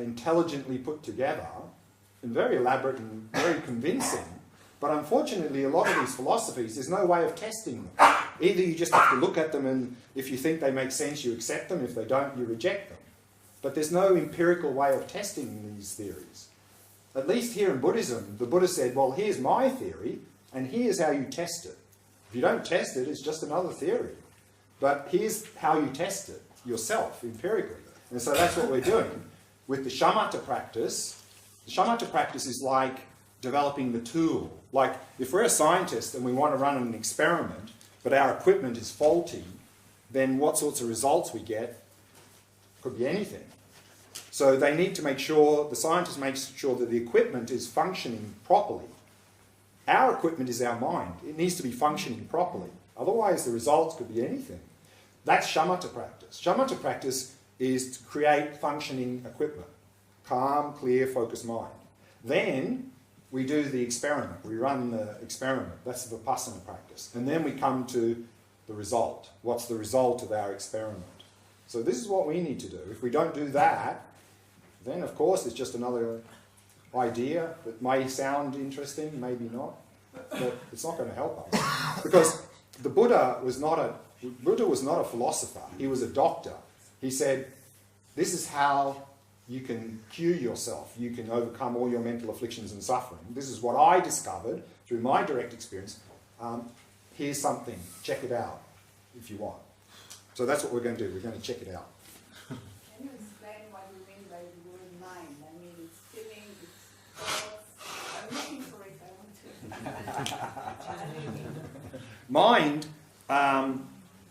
intelligently put together and very elaborate and very convincing. But unfortunately, a lot of these philosophies, there's no way of testing them. Either you just have to look at them, and if you think they make sense, you accept them. If they don't, you reject them. But there's no empirical way of testing these theories. At least here in Buddhism, the Buddha said, well, here's my theory, and here's how you test it. If you don't test it, it's just another theory. But here's how you test it yourself, empirically. And so that's what we're doing. With the shamatha practice, the shamatha practice is like developing the tool. Like, if we're a scientist and we want to run an experiment, but our equipment is faulty, then what sorts of results we get could be anything. So they need to make sure, the scientist makes sure that the equipment is functioning properly. Our equipment is our mind. It needs to be functioning properly. Otherwise, the results could be anything. That's shamatha practice. Shamatha practice is to create functioning equipment. Calm, clear, focused mind. Then we do the experiment. We run the experiment. That's the Vipasana practice. And then we come to the result. What's the result of our experiment? So this is what we need to do. If we don't do that, then of course it's just another idea that may sound interesting, maybe not, but it's not going to help us. Because the Buddha was not a philosopher. He was a doctor. He said, this is how you can cure yourself. You can overcome all your mental afflictions and suffering. This is what I discovered through my direct experience. Here's something. Check it out if you want. So that's what we're going to do. We're going to check it out. Can you explain what you mean by the word mind? I mean, it's feeling, it's thoughts. I'm looking for it. I want to. Mind,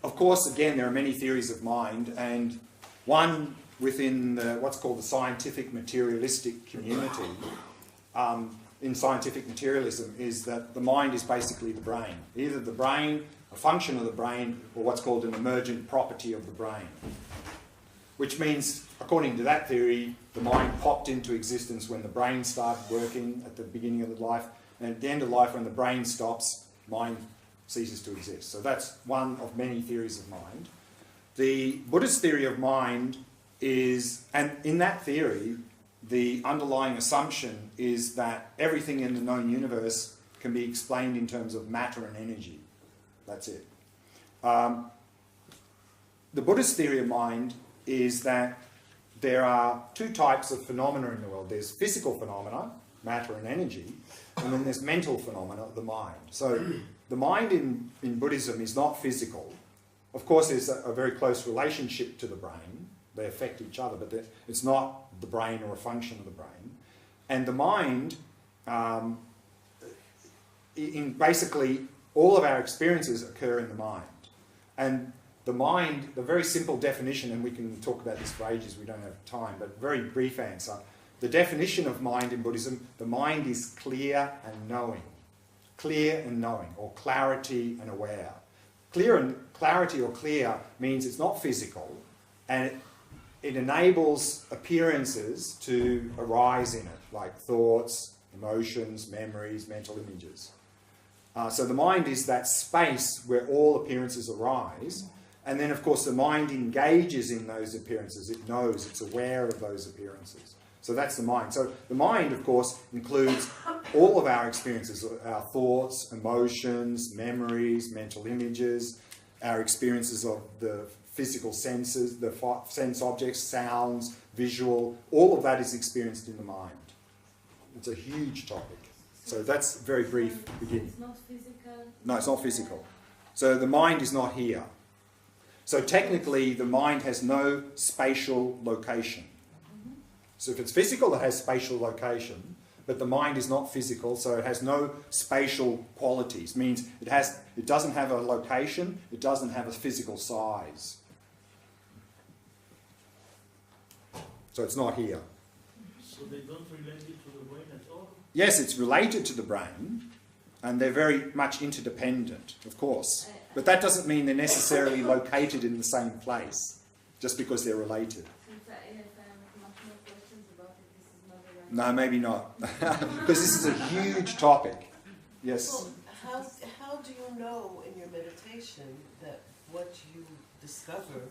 of course, again, there are many theories of mind, and one within what's called the scientific materialistic community, in scientific materialism, is that the mind is basically the brain. Either the brain, a function of the brain, or what's called an emergent property of the brain. Which means, according to that theory, the mind popped into existence when the brain started working at the beginning of the life, and at the end of life, when the brain stops, mind ceases to exist. So that's one of many theories of mind. The Buddhist theory of mind is, and in that theory, the underlying assumption is that everything in the known universe can be explained in terms of matter and energy. That's it. The Buddhist theory of mind is that there are two types of phenomena in the world. There's physical phenomena, matter and energy, and then there's mental phenomena, the mind. So the mind in Buddhism is not physical. Of course, there's a very close relationship to the brain. They affect each other, but it's not the brain or a function of the brain. And the mind, in basically all of our experiences occur in the mind. And the mind, the very simple definition, and we can talk about this for ages, we don't have time, but very brief answer. The definition of mind in Buddhism, the mind is clear and knowing. Clear and knowing, or clarity and aware. Clarity or clear means it's not physical, and it enables appearances to arise in it, like thoughts, emotions, memories, mental images. So the mind is that space where all appearances arise, and then of course the mind engages in those appearances. It knows, it's aware of those appearances. So that's the mind. So the mind, of course, includes all of our experiences, our thoughts, emotions, memories, mental images, our experiences of the physical senses, the sense objects, sounds, visual, all of that is experienced in the mind. It's a huge topic. So that's a very brief beginning. It's not physical? No, it's not physical. So the mind is not here. So technically, the mind has no spatial location. So if it's physical, it has spatial location, but the mind is not physical, so it has no spatial qualities. Means it doesn't have a location, it doesn't have a physical size. So it's not here. So they don't relate it to the brain at all? Yes, it's related to the brain, and they're very much interdependent, of course. But that doesn't mean they're necessarily located in the same place, just because they're related. No, maybe not, because this is a huge topic. Yes? Well, how do you know in your meditation that what you discover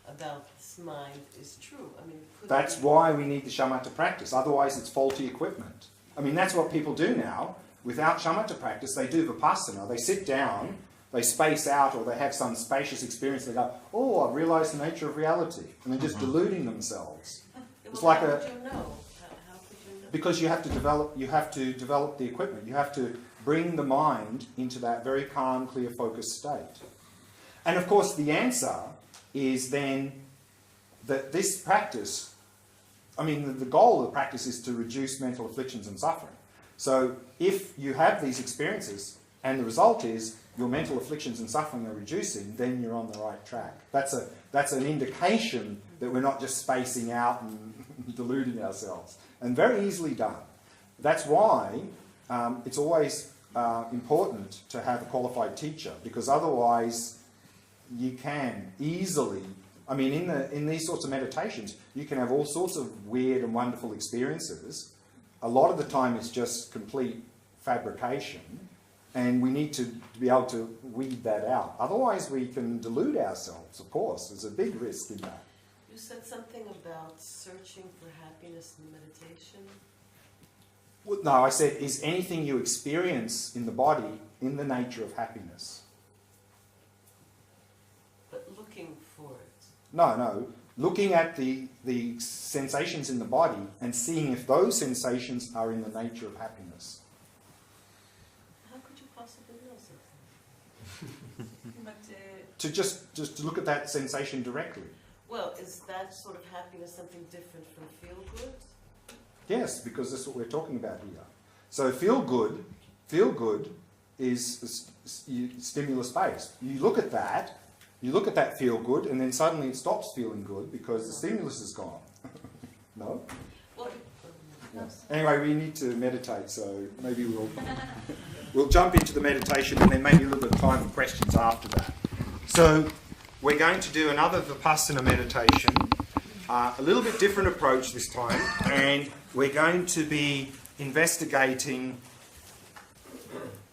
about this mind is true. I mean, could That's be- why we need the shamatha practice. Otherwise, it's faulty equipment. I mean, that's what people do now. Without shamatha practice, they do Vipasana. They sit down, they space out, or they have some spacious experience. They go, oh, I've realised the nature of reality. And they're just deluding themselves. It's Well, like how a... would you know? How could you know? Because you have to develop the equipment. You have to bring the mind into that very calm, clear, focused state. And of course, the answer is then that this practice, I mean, the goal of the practice is to reduce mental afflictions and suffering. So if you have these experiences and the result is your mental afflictions and suffering are reducing, then you're on the right track. That's an indication that we're not just spacing out and deluding ourselves. And very easily done. That's why it's always important to have a qualified teacher, because otherwise you can easily, I mean, in these sorts of meditations, you can have all sorts of weird and wonderful experiences. A lot of the time it's just complete fabrication, and we need to be able to weed that out. Otherwise we can delude ourselves, of course. There's a big risk in that. You said something about searching for happiness in meditation. Well, no, I said, is anything you experience in the body in the nature of happiness? But looking for it. No. Looking at the sensations in the body and seeing if those sensations are in the nature of happiness. How could you possibly know something? But To just to look at that sensation directly. Well, is that sort of happiness something different from feel good? Yes, because that's what we're talking about here. So feel good is stimulus based. You look at that feel good, and then suddenly it stops feeling good because the stimulus is gone. No? Well, Yeah. Anyway, we need to meditate, so maybe we'll jump into the meditation and then maybe a little bit of time for questions after that. So we're going to do another Vipasana meditation, a little bit different approach this time, and we're going to be investigating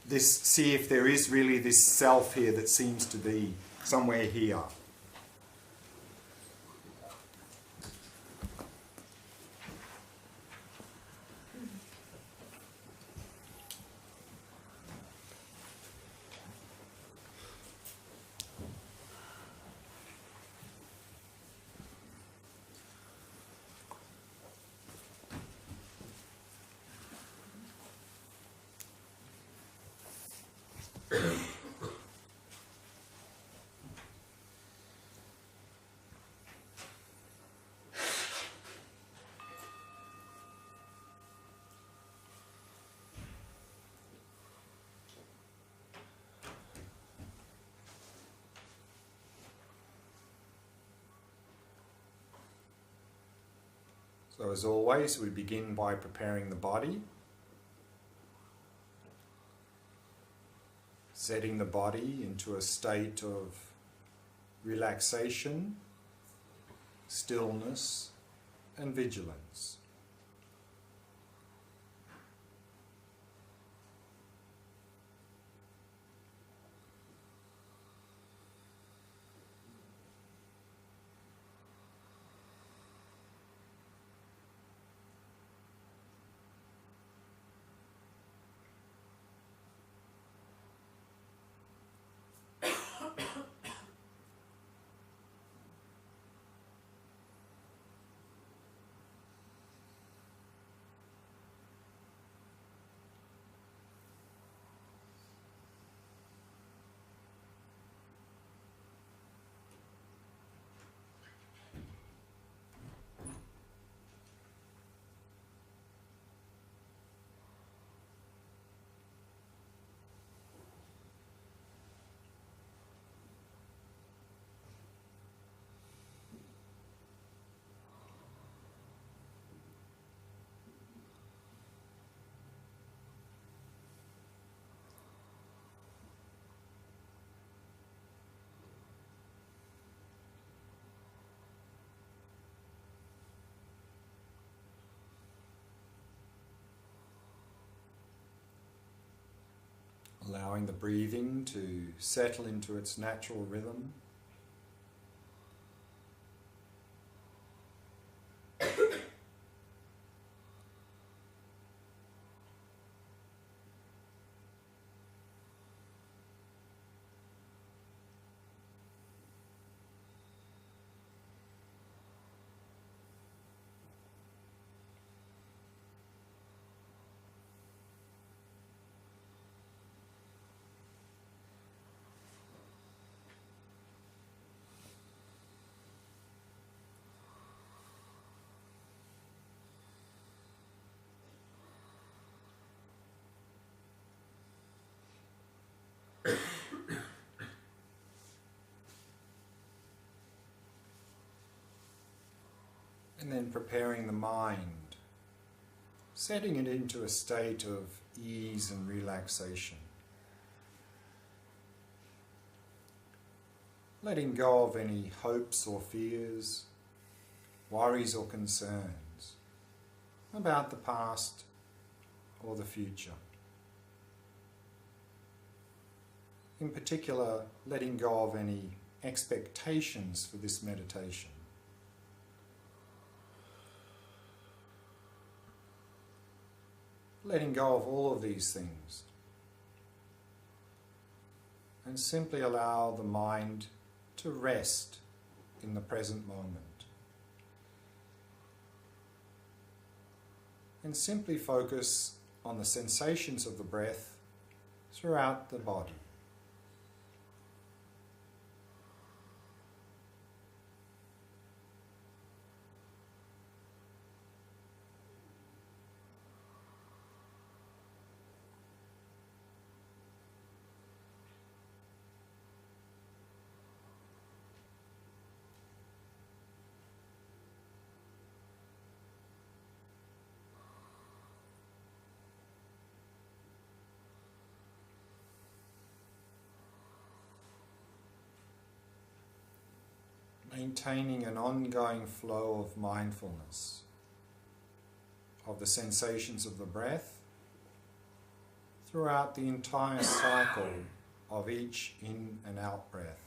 this, see if there is really this self here that seems to be somewhere here. So as always, we begin by preparing the body, setting the body into a state of relaxation, stillness, and vigilance. Allowing the breathing to settle into its natural rhythm. And then preparing the mind, setting it into a state of ease and relaxation. Letting go of any hopes or fears, worries or concerns about the past or the future. In particular, letting go of any expectations for this meditation. Letting go of all of these things. And simply allow the mind to rest in the present moment. And simply focus on the sensations of the breath throughout the body. Maintaining an ongoing flow of mindfulness of the sensations of the breath throughout the entire cycle of each in and out breath.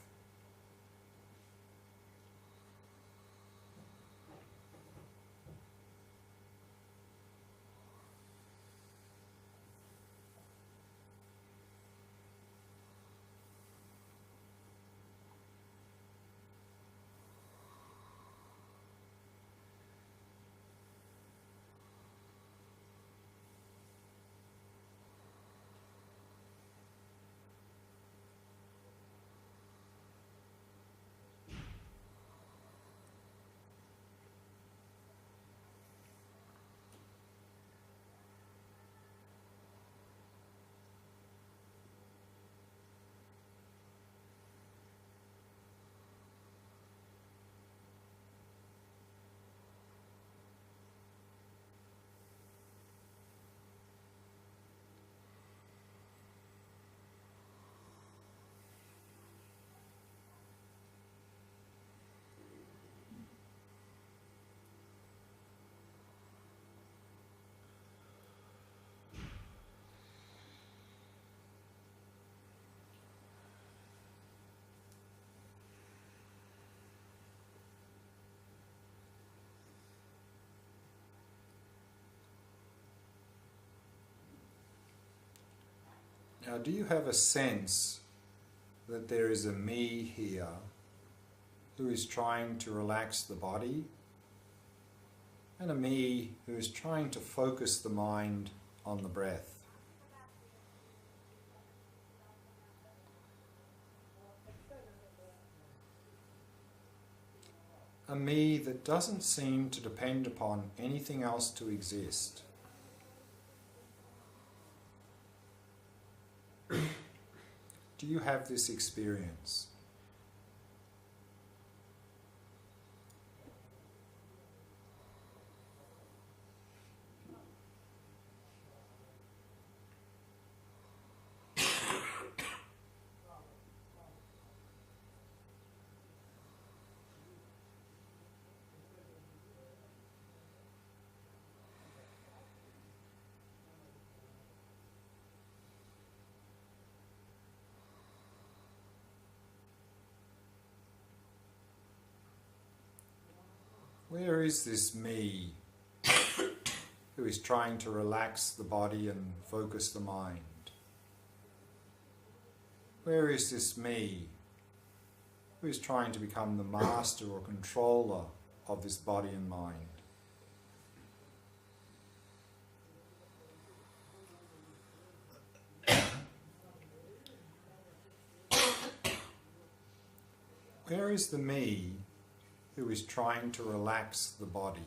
Now, do you have a sense that there is a me here who is trying to relax the body, and a me who is trying to focus the mind on the breath? A me that doesn't seem to depend upon anything else to exist. Do you have this experience? Where is this me who is trying to relax the body and focus the mind? Where is this me who is trying to become the master or controller of this body and mind? Where is the me who is trying to relax the body?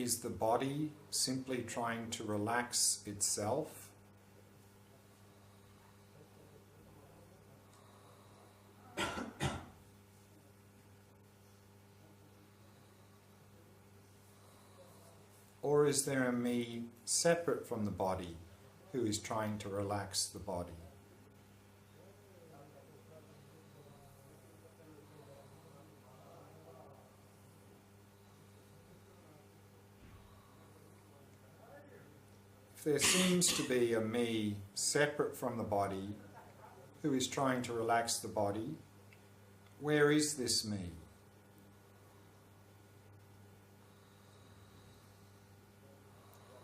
is the body simply trying to relax itself? Or is there a me separate from the body who is trying to relax the body? If there seems to be a me separate from the body who is trying to relax the body, where is this me?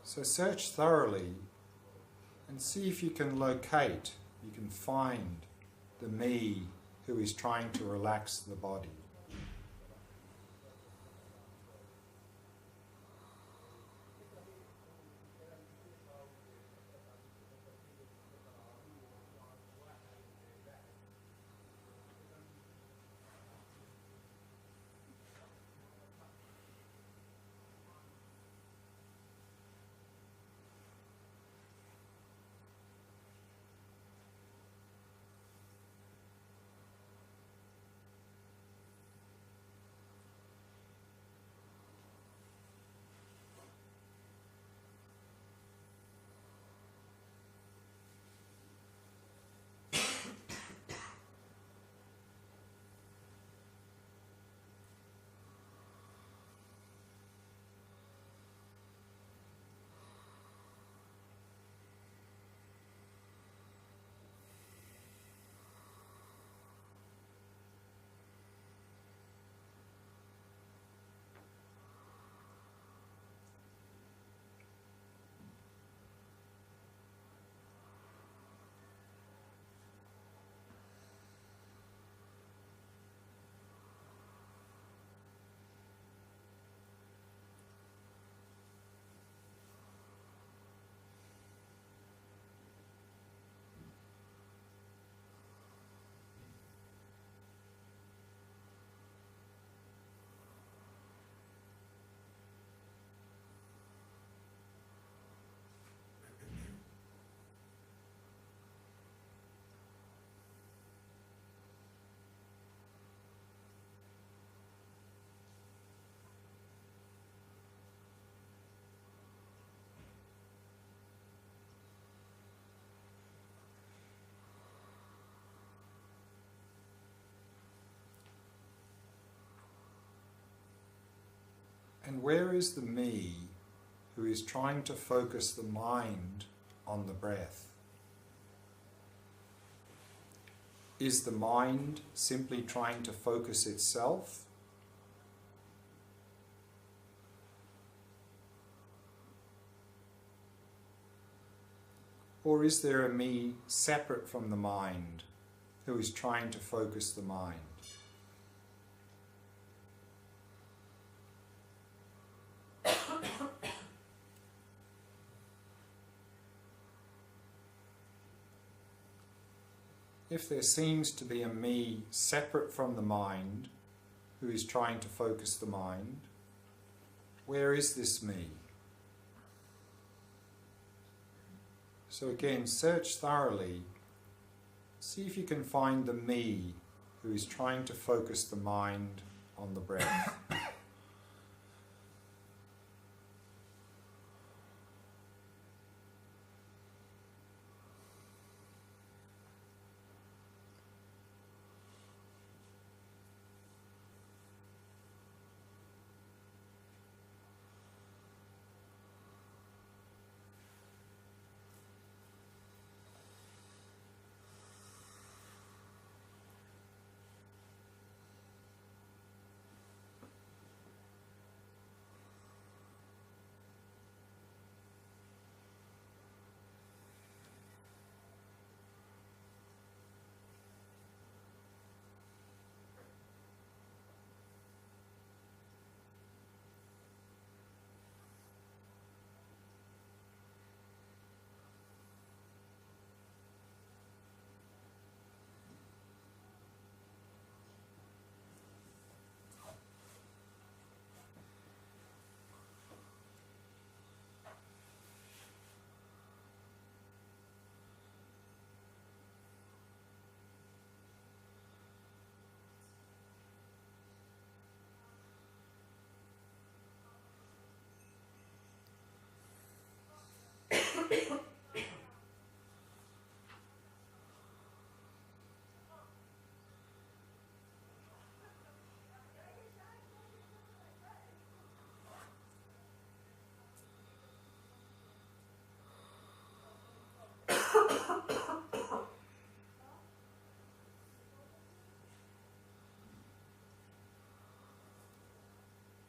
So search thoroughly and see if you can locate, you can find the me who is trying to relax the body. And where is the me who is trying to focus the mind on the breath? Is the mind simply trying to focus itself? Or is there a me separate from the mind who is trying to focus the mind? If there seems to be a me separate from the mind who is trying to focus the mind, where is this me? So again, search thoroughly. See if you can find the me who is trying to focus the mind on the breath.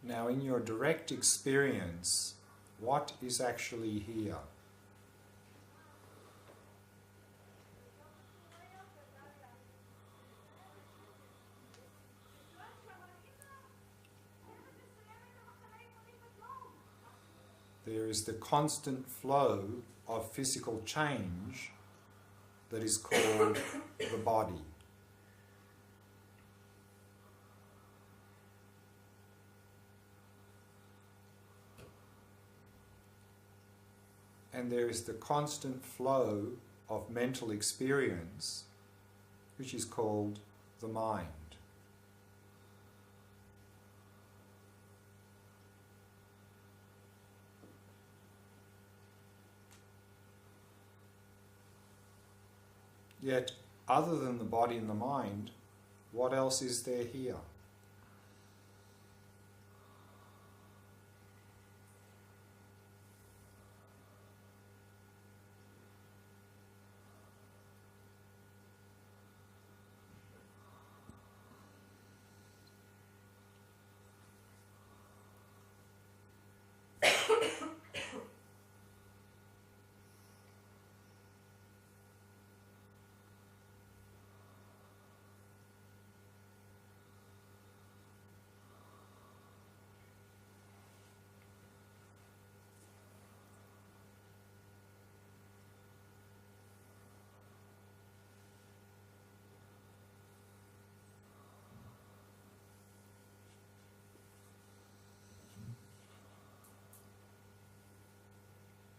Now, in your direct experience, what is actually here? There is the constant flow of physical change that is called the body. And there is the constant flow of mental experience, which is called the mind. Yet, other than the body and the mind, what else is there here?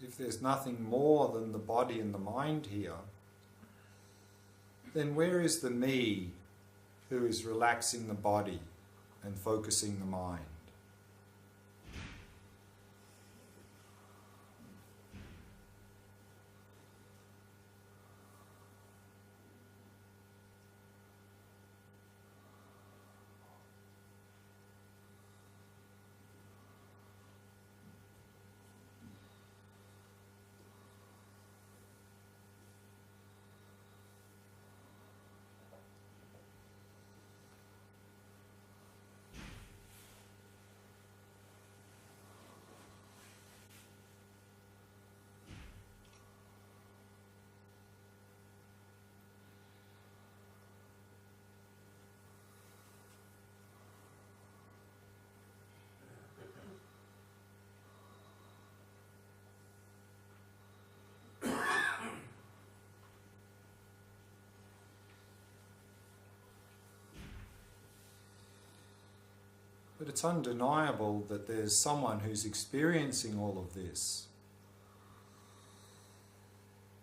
If there's nothing more than the body and the mind here, then where is the me who is relaxing the body and focusing the mind? But it's undeniable that there's someone who's experiencing all of this.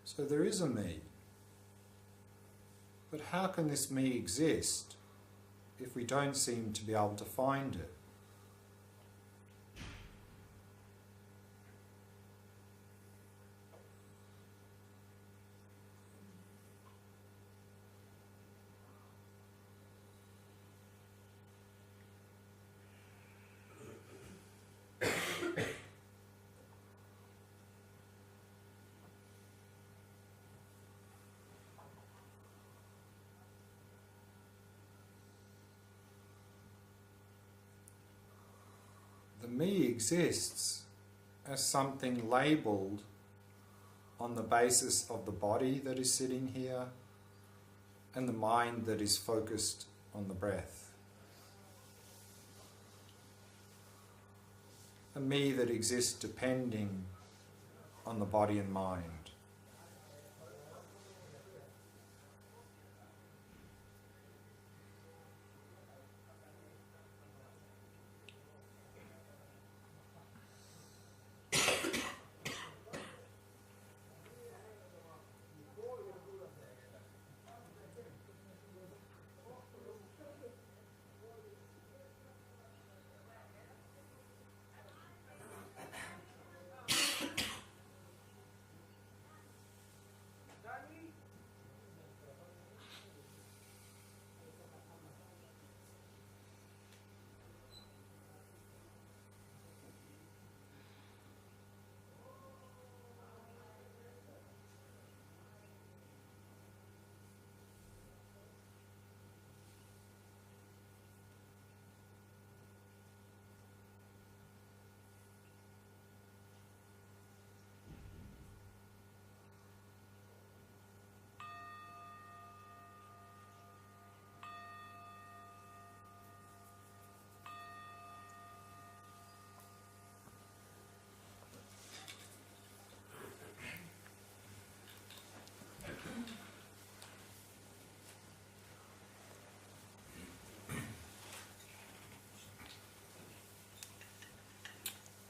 So there is a me. But how can this me exist if we don't seem to be able to find it? The me exists as something labelled on the basis of the body that is sitting here and the mind that is focused on the breath. A me that exists depending on the body and mind.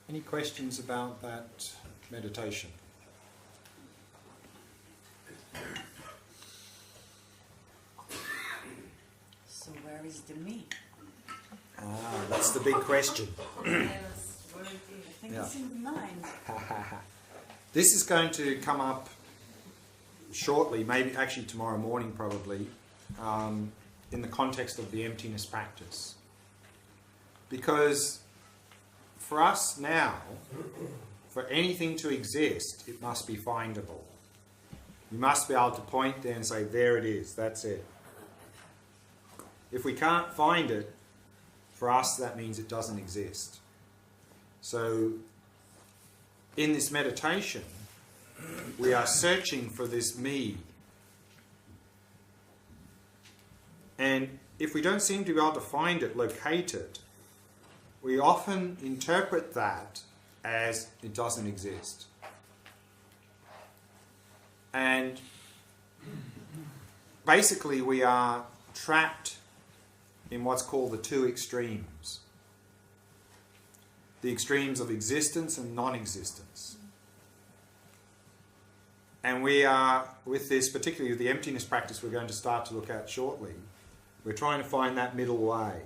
Any questions about that meditation? So where is the me? That's the big question. I think Yeah. it's in the mind. This is going to come up shortly, maybe actually tomorrow morning probably, in the context of the emptiness practice. Because for us now, for anything to exist, it must be findable. You must be able to point there and say, there it is, that's it. If we can't find it, for us that means it doesn't exist. So in this meditation, we are searching for this me. And if we don't seem to be able to find it, locate it, we often interpret that as it doesn't exist. And basically we are trapped in what's called the two extremes. The extremes of existence and non-existence. And we are, with this, particularly with the emptiness practice we're going to start to look at shortly, we're trying to find that middle way.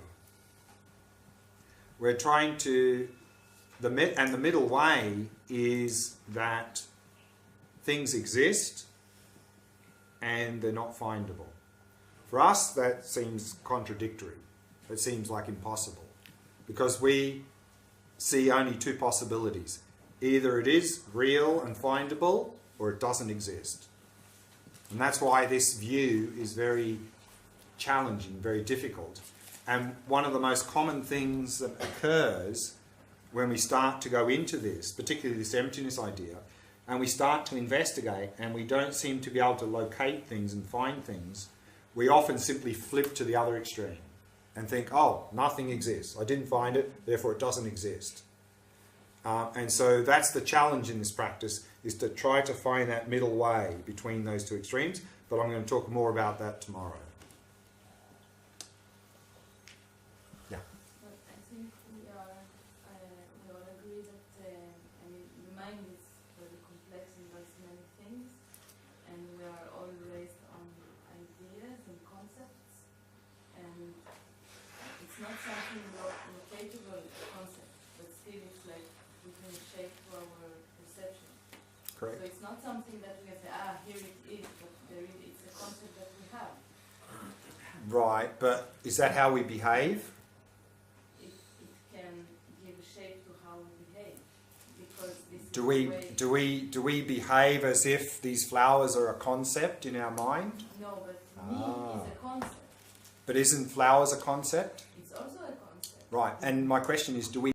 We're trying to, and the middle way is that things exist and they're not findable. For us, that seems contradictory. It seems like impossible. Because we see only two possibilities. Either it is real and findable, or it doesn't exist. And that's why this view is very challenging, very difficult. And one of the most common things that occurs when we start to go into this, particularly this emptiness idea, and we start to investigate and we don't seem to be able to locate things and find things, we often simply flip to the other extreme and think, oh, nothing exists. I didn't find it, therefore it doesn't exist. And so that's the challenge in this practice, is to try to find that middle way between those two extremes. But I'm going to talk more about that tomorrow. Yeah. But I think we all agree that the mind is very complex and does many things, and we are all raised on ideas and concepts, and it's not something locatable concept, but still it's like we can shape to our perception. Correct. So it's not something that we can say, here it is, but it's a concept that we have. Right, but is that how we behave? It can give a shape to how we behave, because this Do is we, the way. do we behave as if these flowers are a concept in our mind? No, but me is a concept. But isn't flowers a concept? It's also a concept. Right, and my question is, do we